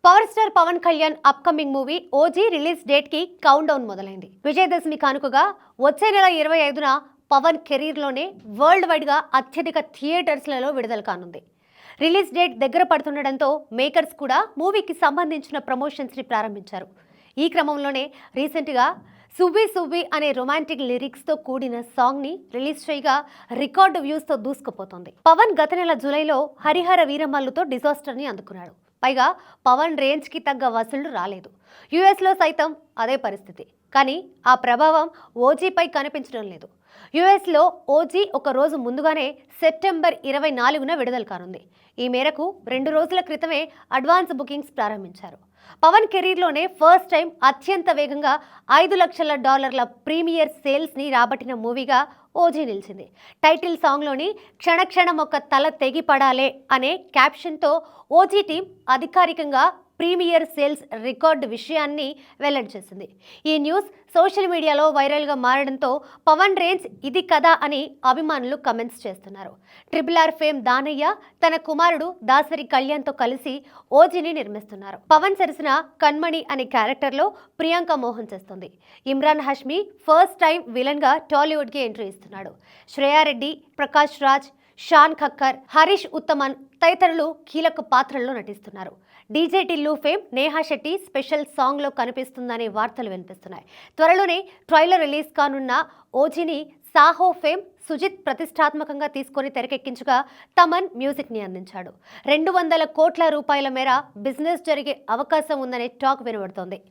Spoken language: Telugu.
Power star Pawan Kalyan upcoming movie OG release date కి కౌంట్ డౌన్ మొదలైంది. విజయదశమి కానుకగా వచ్చే నెల 25న పవన్ కెరీర్ లోనే వరల్డ్ వైడ్ గా అత్యధిక థియేటర్స్లలో విడుదల కానుంది. రిలీజ్ డేట్ దగ్గర పడుతుండటంతో మేకర్స్ కూడా మూవీకి సంబంధించిన ప్రమోషన్స్ ని ప్రారంభించారు. ఈ క్రమంలోనే రీసెంట్ గా సువ్వి సువ్వి అనే రొమాంటిక్ లిరిక్స్ తో కూడిన సాంగ్ ని రిలీజ్ చేయగా రికార్డు వ్యూస్ తో దూసుకుపోతోంది. పవన్ గత నెల జూలైలో హరిహర వీరమల్లుతో డిజాస్టర్ ని అందుకున్నాడు. పైగా పవన్ రేంజ్ కి తగ్గ వసూళ్లు రాలేదు. యుఎస్లో సైతం అదే పరిస్థితి. కానీ ఆ ప్రభావం ఓజీపై కనిపించడం లేదు. యుఎస్లో ఓజీ ఒక రోజు ముందుగానే సెప్టెంబర్ 24న విడుదల కానుంది. ఈ మేరకు 2 రోజుల క్రితమే అడ్వాన్స్ బుకింగ్స్ ప్రారంభించారు. పవన్ కెరీర్లోనే ఫస్ట్ టైం అత్యంత వేగంగా $5 లక్షల ప్రీమియర్ సేల్స్ ని రాబట్టిన మూవీగా ఓజీ నిలిచింది. టైటిల్ సాంగ్లోని క్షణక్షణం ఒక తల తెగి పడాలే అనే క్యాప్షన్తో ఓజీ టీం అధికారికంగా ప్రీమియర్ సేల్స్ రికార్డు విషయాన్ని వెల్లడి చేసింది. ఈ న్యూస్ సోషల్ మీడియాలో వైరల్గా మారడంతో పవన్ రేంజ్ ఇది కదా అని అభిమానులు కమెంట్స్ చేస్తున్నారు. RRR ఫేమ్ దానయ్య తన కుమారుడు దాసరి కళ్యాణ్తో కలిసి ఓజీని నిర్మిస్తున్నారు. పవన్ సరసన కన్మణి అనే క్యారెక్టర్లో ప్రియాంక మోహన్ చేస్తుంది. ఇమ్రాన్ హష్మీ ఫస్ట్ టైం విలన్గా టాలీవుడ్కి ఎంట్రీ ఇస్తున్నాడు. శ్రేయారెడ్డి, ప్రకాష్ రాజ్, షాన్ ఖక్కర్, హరీష్ ఉత్తమన్ తదితరులు కీలక పాత్రల్లో నటిస్తున్నారు. DJ Tillu fame Neha Shetty special సాంగ్లో కనిపిస్తుందనే వార్తలు వినిపిస్తున్నాయి. త్వరలోనే ట్రైలర్ రిలీజ్ కానున్న ఓజీని సాహో ఫేమ్ సుజిత్ ప్రతిష్టాత్మకంగా తీసుకొని తెరకెక్కించగా తమన్ మ్యూజిక్ని అందించాడు. 200 కోట్ల రూపాయల మేర బిజినెస్ జరిగే అవకాశం ఉందనే టాక్ వినబడుతోంది.